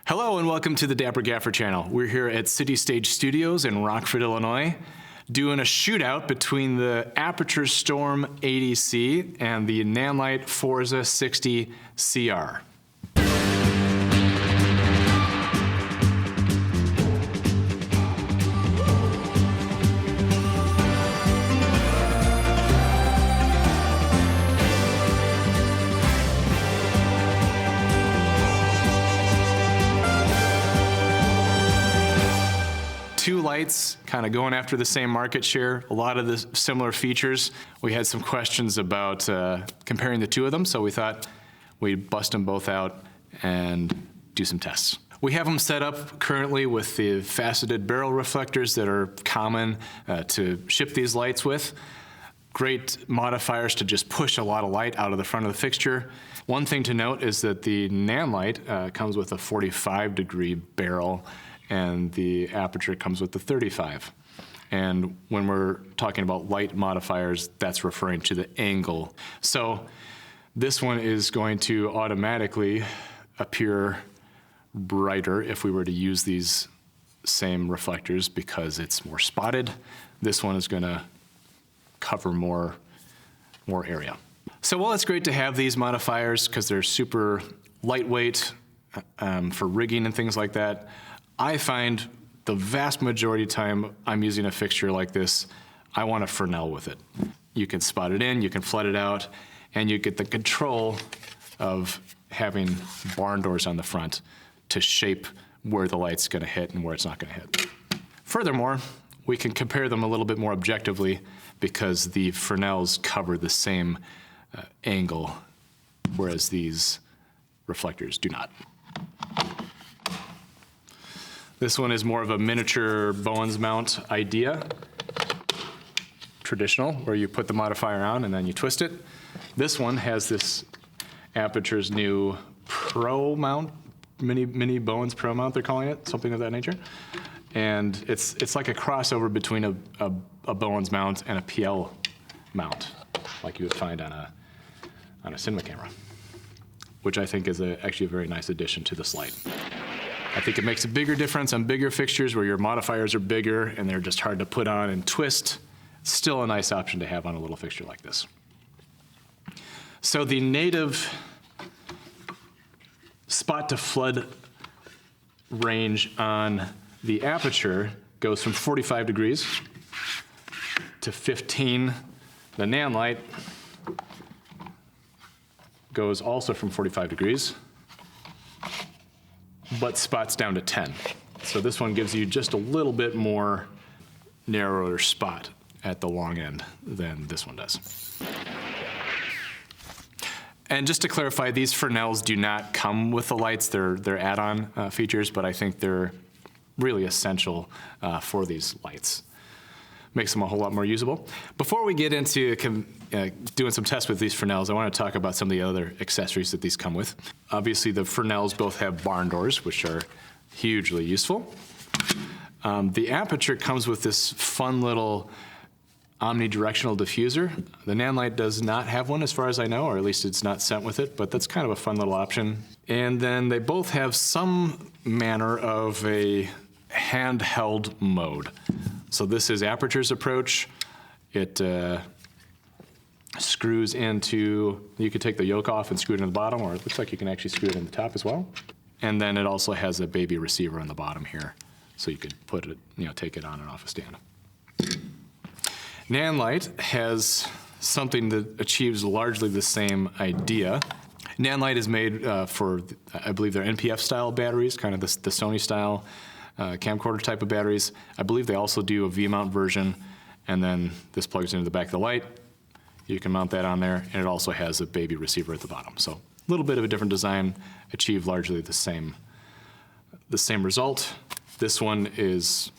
Hello and welcome to the Dapper Gaffer channel. We're here at City Stage Studios in Rockford, Illinois, doing a shootout between the Aputure Storm 80C and the Nanlite Forza 60 CR. Two lights kind of going after the same market share, a lot of the similar features. We had some questions about comparing the two of them, so we thought we'd bust them both out and do some tests. We have them set up currently with the faceted barrel reflectors that are common to ship these lights with. Great modifiers to just push a lot of light out of the front of the fixture. One thing to note is that the Nanlite comes with a 45-degree barrel, and the Aputure comes with the 35. And when we're talking about light modifiers, that's referring to the angle. So this one is going to automatically appear brighter if we were to use these same reflectors because it's more spotted. This one is gonna cover more area. So while it's great to have these modifiers because they're super lightweight for rigging and things like that, I find the vast majority of the time I'm using a fixture like this, I want to Fresnel with it. You can spot it in, you can flood it out, and you get the control of having barn doors on the front to shape where the light's going to hit and where it's not going to hit. Furthermore, we can compare them a little bit more objectively because the Fresnels cover the same angle, whereas these reflectors do not. This one is more of a miniature Bowens mount idea, traditional, where you put the modifier on and then you twist it. This one has this Aputure's new Pro mount, mini Bowens Pro mount, they're calling it, something of that nature. And it's like a crossover between a Bowens mount and a PL mount, like you would find on a cinema camera, which I think is actually a very nice addition to this light. I think it makes a bigger difference on bigger fixtures where your modifiers are bigger and they're just hard to put on and twist. Still a nice option to have on a little fixture like this. So the native spot to flood range on the Aputure goes from 45 degrees to 15. The Nanlite goes also from 45 degrees, but spots down to 10. So this one gives you just a little bit more narrower spot at the long end than this one does. And just to clarify, these Fresnels do not come with the lights. They're add-on features, but I think they're really essential for these lights. Makes them a whole lot more usable. Before we get into doing some tests with these Fresnels, I want to talk about some of the other accessories that these come with. Obviously, the Fresnels both have barn doors, which are hugely useful. The Aputure comes with this fun little omnidirectional diffuser. The Nanlite does not have one as far as I know, or at least it's not sent with it, but that's kind of a fun little option. And then they both have some manner of a handheld mode. So this is Aputure's approach. It screws into, you could take the yoke off and screw it in the bottom, or it looks like you can actually screw it in the top as well. And then it also has a baby receiver on the bottom here, so you could put it, take it on and off a stand. Nanlite has something that achieves largely the same idea. Nanlite is made for, I believe they're NPF style batteries, kind of the Sony style camcorder type of batteries. I believe they also do a V-mount version, and then this plugs into the back of the light. You can mount that on there, and it also has a baby receiver at the bottom. So a little bit of a different design, achieve largely the same result. This one is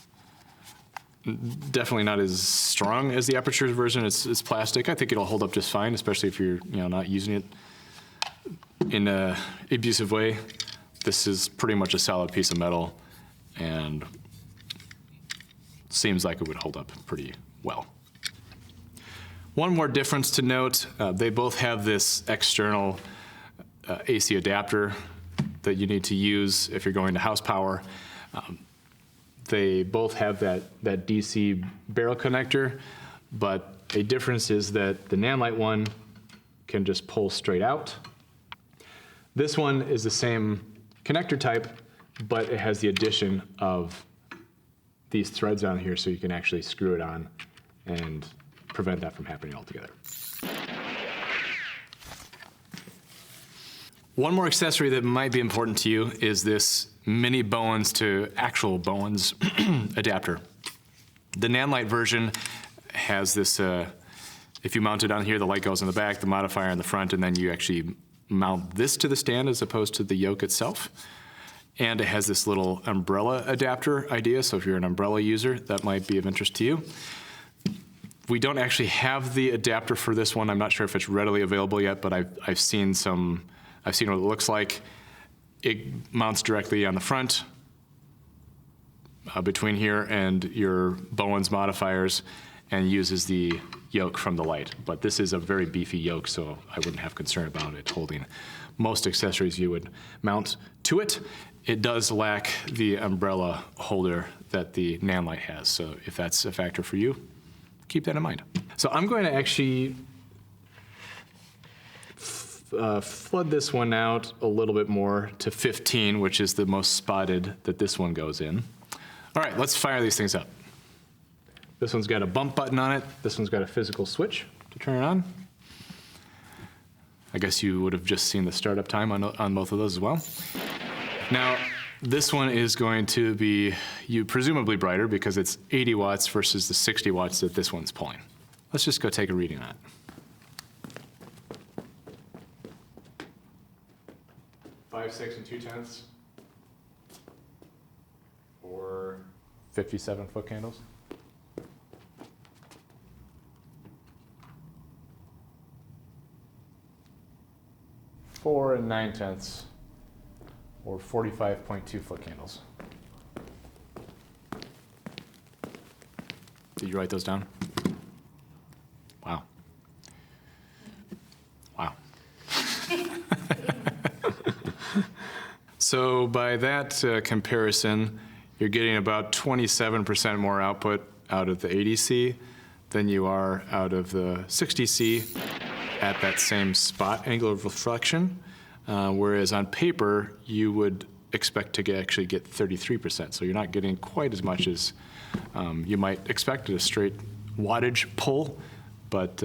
definitely not as strong as the Aputure version. It's plastic. I think it'll hold up just fine, especially if you're not using it in an abusive way. This is pretty much a solid piece of metal, and seems like it would hold up pretty well. One more difference to note, they both have this external AC adapter that you need to use if you're going to house power. They both have that DC barrel connector, but a difference is that the Nanlite one can just pull straight out. This one is the same connector type, but it has the addition of these threads on here so you can actually screw it on and prevent that from happening altogether. One more accessory that might be important to you is this mini Bowens to actual Bowens adapter. The Nanlite version has this, if you mount it on here, the light goes in the back, the modifier in the front, and then you actually mount this to the stand as opposed to the yoke itself. And it has this little umbrella adapter idea, so if you're an umbrella user, that might be of interest to you. We don't actually have the adapter for this one. I'm not sure if it's readily available yet, but I've seen what it looks like. It mounts directly on the front, between here and your Bowens modifiers, and uses the yoke from the light. But this is a very beefy yoke, so I wouldn't have concern about it holding most accessories you would mount to it. It does lack the umbrella holder that the Nanlite has, so if that's a factor for you, keep that in mind. So I'm going to actually flood this one out a little bit more to 15, which is the most spotted that this one goes in. All right, let's fire these things up. This one's got a bump button on it. This one's got a physical switch to turn it on. I guess you would have just seen the startup time on both of those as well. Now, this one is going to be presumably brighter because it's 80 watts versus the 60 watts that this one's pulling. Let's just go take a reading on it. Five, 6, and 2/10, or 57 foot candles. Four and 9/10, or 45.2 foot candles. Did you write those down? Wow. Wow. So by that comparison, you're getting about 27% more output out of the 80C than you are out of the 60C at that same spot angle of reflection, whereas on paper, you would expect to actually get 33%. So you're not getting quite as much as you might expect at a straight wattage pull, but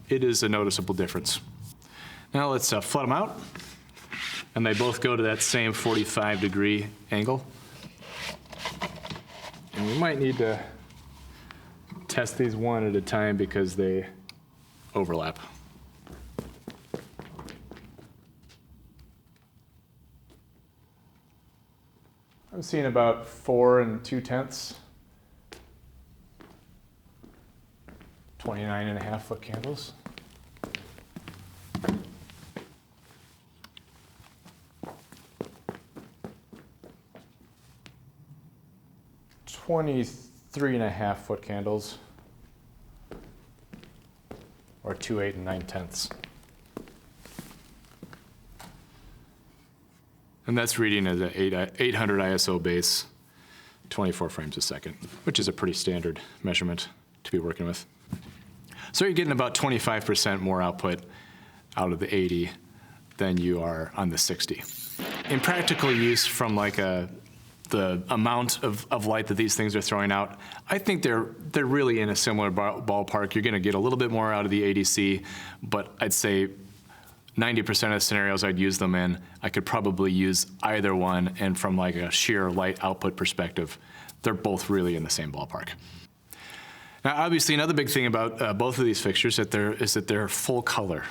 it is a noticeable difference. Now let's flood them out. And they both go to that same 45-degree angle. And we might need to test these one at a time because they overlap. I'm seeing about 4 and 2/10, 29.5 foot candles. (23.5 foot candles, or 2, 8, and 9/10. And that's reading at an 800 ISO base, 24 frames a second, which is a pretty standard measurement to be working with. So you're getting about 25% more output out of the 80 than you are on the 60. In practical use, from like the amount of light that these things are throwing out, I think they're really in a similar ballpark. You're going to get a little bit more out of the 80C, but I'd say 90% of the scenarios I'd use them in, I could probably use either one, and from like a sheer light output perspective, they're both really in the same ballpark. Now, obviously, another big thing about both of these fixtures is that they're full color.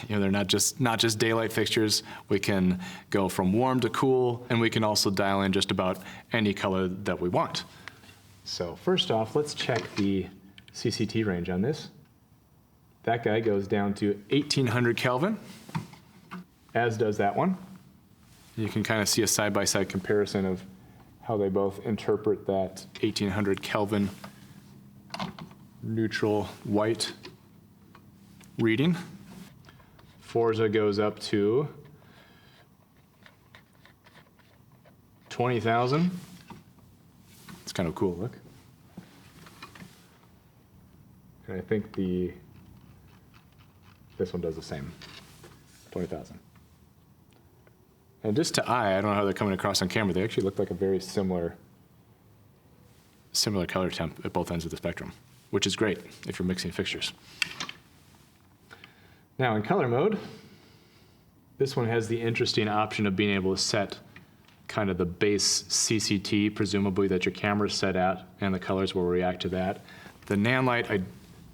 You know, they're not just daylight fixtures. We can go from warm to cool, and we can also dial in just about any color that we want. So first off, let's check the CCT range on this. That guy goes down to 1800 Kelvin, as does that one. You can kind of see a side-by-side comparison of how they both interpret that 1800 Kelvin neutral white reading. Forza goes up to 20,000. It's kind of a cool look. And I think this one does the same, 20,000. And just to eye, I don't know how they're coming across on camera, they actually look like a very similar color temp at both ends of the spectrum, which is great if you're mixing fixtures. Now in color mode, this one has the interesting option of being able to set kind of the base CCT, presumably that your camera's set at, and the colors will react to that. The Nanlite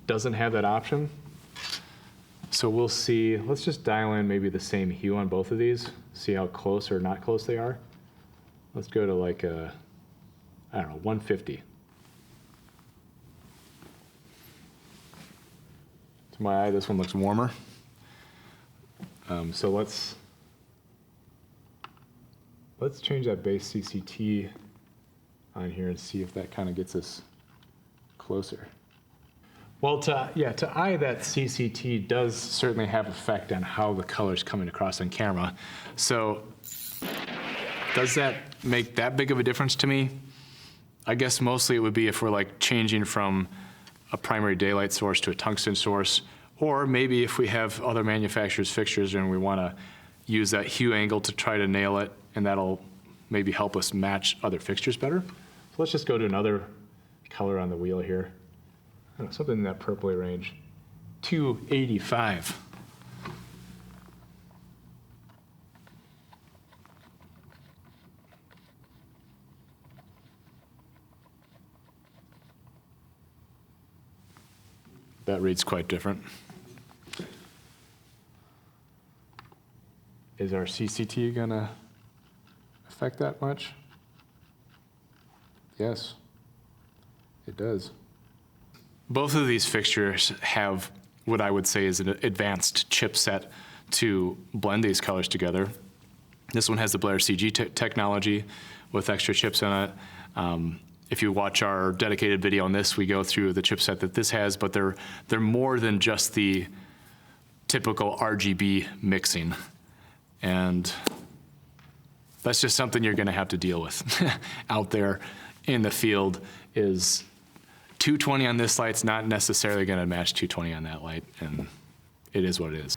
doesn't have that option. So we'll see, let's just dial in maybe the same hue on both of these, see how close or not close they are. Let's go to like a, I don't know, 150. To my eye, this one looks warmer. So let's change that base CCT on here and see if that kind of gets us closer. Well, to eye, that CCT does certainly have effect on how the color's coming across on camera. So does that make that big of a difference to me? I guess mostly it would be if we're like changing from a primary daylight source to a tungsten source, or maybe if we have other manufacturers' fixtures and we want to use that hue angle to try to nail it, and that'll maybe help us match other fixtures better. So let's just go to another color on the wheel here. I don't know, something in that purpley range. 285. That reads quite different. Is our CCT gonna affect that much? Yes, it does. Both of these fixtures have what I would say is an advanced chipset to blend these colors together. This one has the Blair CG technology with extra chips in it. If you watch our dedicated video on this, we go through the chipset that this has, but they're more than just the typical RGB mixing. And that's just something you're gonna have to deal with out there in the field. Is 220 on this light's not necessarily gonna match 220 on that light, and it is what it is.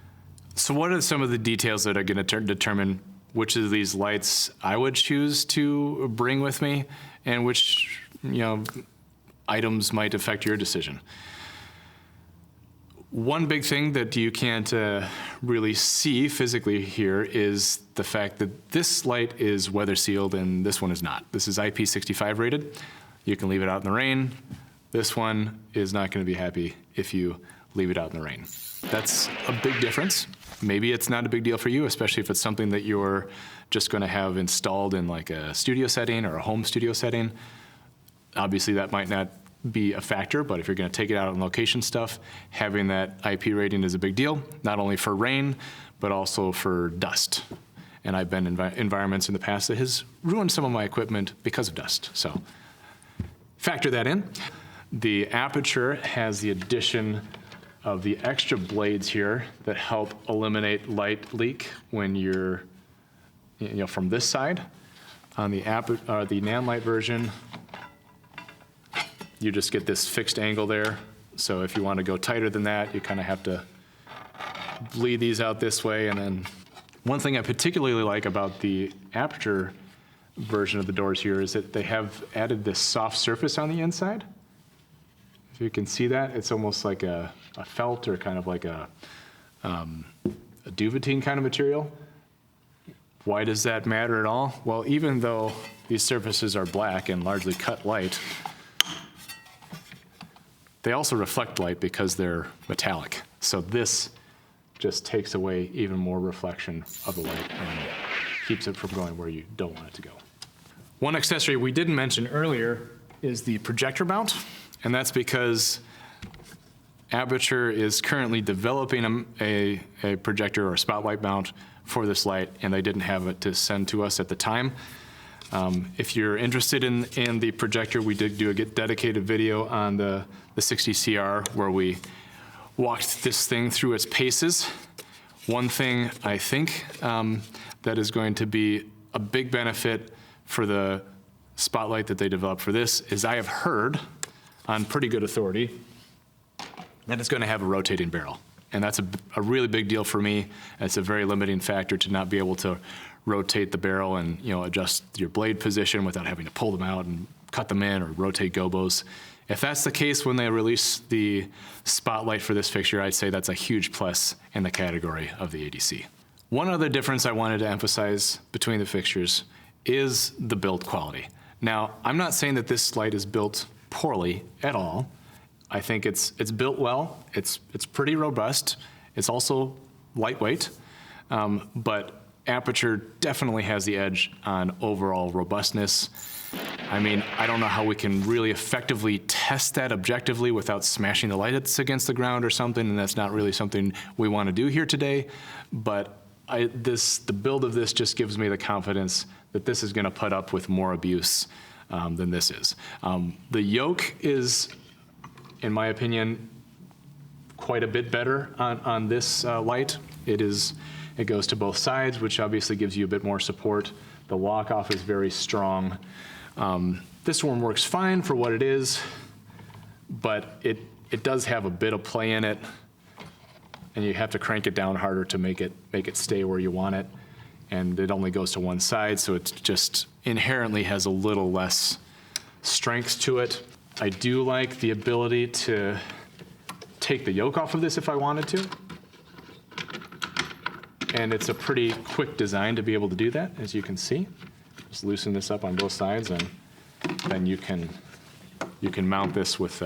So what are some of the details that are gonna determine which of these lights I would choose to bring with me and which items might affect your decision? One big thing that you can't really see physically here is the fact that this light is weather sealed and this one is not. This is IP65 rated. You can leave it out in the rain. This one is not going to be happy if you leave it out in the rain. That's a big difference. Maybe it's not a big deal for you, especially if it's something that you're just going to have installed in like a studio setting or a home studio setting. Obviously that might not be a factor, but if you're going to take it out on location stuff, having that IP rating is a big deal, not only for rain, but also for dust. And I've been in environments in the past that has ruined some of my equipment because of dust. So factor that in. The Aputure has the addition of the extra blades here that help eliminate light leak when you're, from this side. On the Nanlite version, you just get this fixed angle there. So if you want to go tighter than that, you kind of have to bleed these out this way. And then one thing I particularly like about the Aputure version of the doors here is that they have added this soft surface on the inside. If you can see that, it's almost like a felt or kind of like a duvetine kind of material. Why does that matter at all? Well, even though these surfaces are black and largely cut light, they also reflect light because they're metallic. So this just takes away even more reflection of the light and keeps it from going where you don't want it to go. One accessory we didn't mention earlier is the projector mount, and that's because Aputure is currently developing a projector or a spotlight mount for this light, and they didn't have it to send to us at the time. If you're interested in the projector, we did do a dedicated video on the 60CR where we walked this thing through its paces. One thing I think that is going to be a big benefit for the spotlight that they developed for this is I have heard on pretty good authority that it's going to have a rotating barrel. And that's a really big deal for me. It's a very limiting factor to not be able to rotate the barrel and adjust your blade position without having to pull them out and cut them in or rotate gobos. If that's the case when they release the spotlight for this fixture, I'd say that's a huge plus in the category of the ADC. One other difference I wanted to emphasize between the fixtures is the build quality. Now, I'm not saying that this light is built poorly at all. I think it's built well. It's pretty robust. It's also lightweight, but Aputure definitely has the edge on overall robustness. I mean, I don't know how we can really effectively test that objectively without smashing the lights against the ground or something, and that's not really something we want to do here today. But the build of this just gives me the confidence that this is going to put up with more abuse than this is. The yoke is, in my opinion, quite a bit better on this light. It goes to both sides, which obviously gives you a bit more support. The lock-off is very strong. This one works fine for what it is, but it does have a bit of play in it, and you have to crank it down harder to make it stay where you want it. And it only goes to one side, so it just inherently has a little less strength to it. I do like the ability to take the yoke off of this if I wanted to. And it's a pretty quick design to be able to do that, as you can see. Just loosen this up on both sides, and then you can mount this with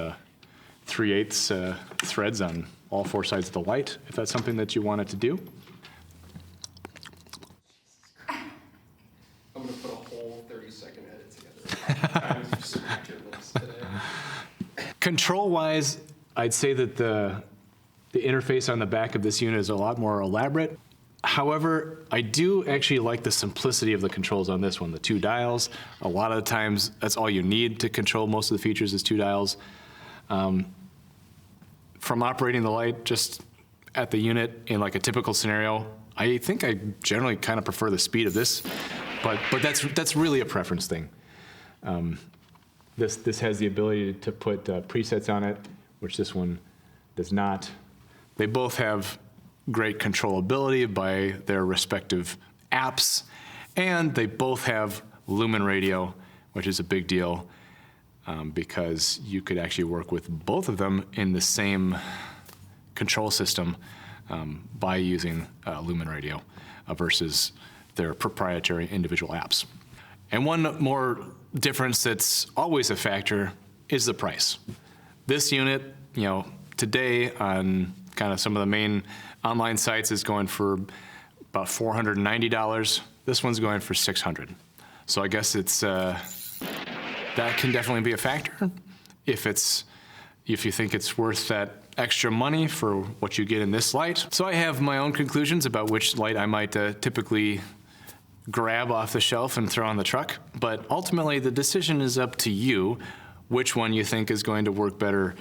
3/8 threads on all four sides of the light, if that's something that you wanted to do. I'm going to put a whole 30-second edit together. Control-wise, I'd say that the interface on the back of this unit is a lot more elaborate. However, I do actually like the simplicity of the controls on this one, the 2 dials. A lot of the times, that's all you need to control most of the features is 2 dials. From operating the light just at the unit in like a typical scenario, I think I generally kind of prefer the speed of this, but that's really a preference thing. This has the ability to put presets on it, which this one does not. They both have great controllability by their respective apps, and they both have lumen radio, which is a big deal because you could actually work with both of them in the same control system by using lumen radio versus their proprietary individual apps. And one more difference that's always a factor is the price. This unit, today on kind of some of the main online sites is going for about $490. This one's going for $600. So I guess that can definitely be a factor if you think it's worth that extra money for what you get in this light. So I have my own conclusions about which light I might typically grab off the shelf and throw on the truck, but ultimately the decision is up to you which one you think is going to work better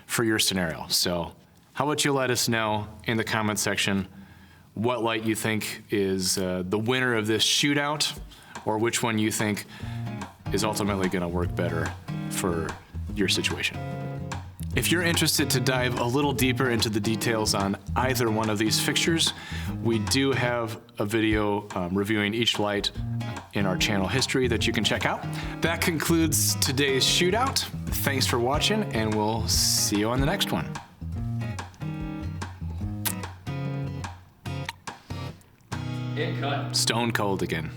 for your scenario. So how about you let us know in the comment section what light you think is the winner of this shootout, or which one you think is ultimately going to work better for your situation. If you're interested to dive a little deeper into the details on either one of these fixtures, we do have a video reviewing each light in our channel history that you can check out. That concludes today's shootout. Thanks for watching, and we'll see you on the next one. And cut. Stone cold again.